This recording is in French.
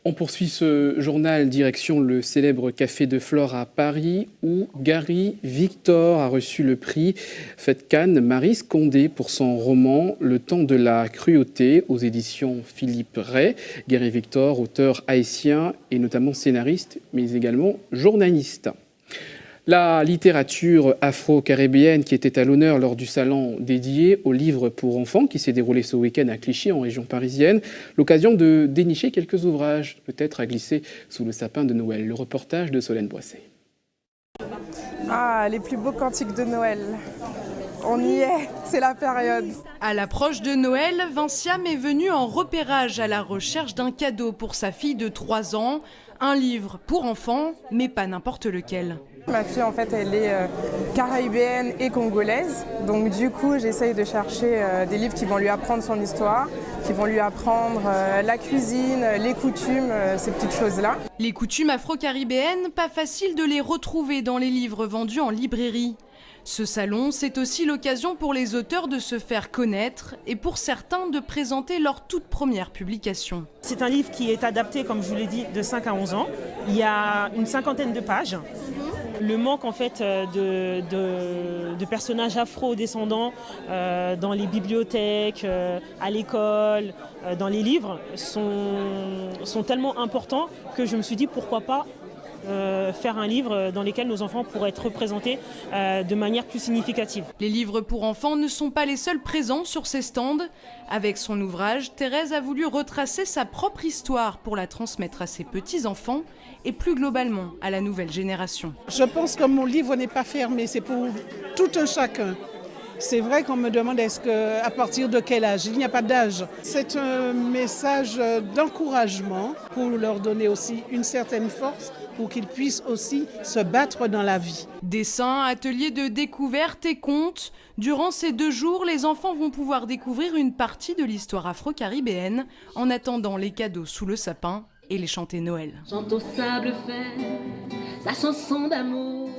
On poursuit ce journal direction le célèbre Café de Flore à Paris où Gary Victor a reçu le prix Fête Cannes Maryse Condé pour son roman Le temps de la cruauté aux éditions Philippe Ray. Gary Victor, auteur haïtien et notamment scénariste mais également journaliste. La littérature afro-caribéenne qui était à l'honneur lors du salon dédié aux livres pour enfants qui s'est déroulé ce week-end à Clichy en région parisienne. L'occasion de dénicher quelques ouvrages, peut-être à glisser sous le sapin de Noël. Le reportage de Solène Boisset. Ah, les plus beaux cantiques de Noël. On y est, c'est la période. À l'approche de Noël, Vinciam est venu en repérage à la recherche d'un cadeau pour sa fille de 3 ans. Un livre pour enfants, mais pas n'importe lequel. Ma fille, en fait, elle est caribéenne et congolaise. Donc, du coup, j'essaye de chercher des livres qui vont lui apprendre son histoire, qui vont lui apprendre la cuisine, les coutumes, ces petites choses-là. Les coutumes afro-caribéennes, pas facile de les retrouver dans les livres vendus en librairie. Ce salon, c'est aussi l'occasion pour les auteurs de se faire connaître et pour certains de présenter leur toute première publication. C'est un livre qui est adapté, comme je vous l'ai dit, de 5 à 11 ans. Il y a une 50aine de pages. Le manque en fait de personnages afro-descendants dans les bibliothèques, à l'école, dans les livres sont tellement importants que je me suis dit pourquoi pas faire un livre dans lequel nos enfants pourraient être représentés de manière plus significative. Les livres pour enfants ne sont pas les seuls présents sur ces stands. Avec son ouvrage, Thérèse a voulu retracer sa propre histoire pour la transmettre à ses petits-enfants et plus globalement à la nouvelle génération. Je pense que mon livre n'est pas fermé, c'est pour tout un chacun. C'est vrai qu'on me demande à partir de quel âge. Il n'y a pas d'âge. C'est un message d'encouragement pour leur donner aussi une certaine force pour qu'ils puissent aussi se battre dans la vie. Dessins, ateliers de découverte et contes. Durant ces 2 jours, les enfants vont pouvoir découvrir une partie de l'histoire afro-caribéenne en attendant les cadeaux sous le sapin et les chanter Noël. Chante au sable fait sa chanson d'amour.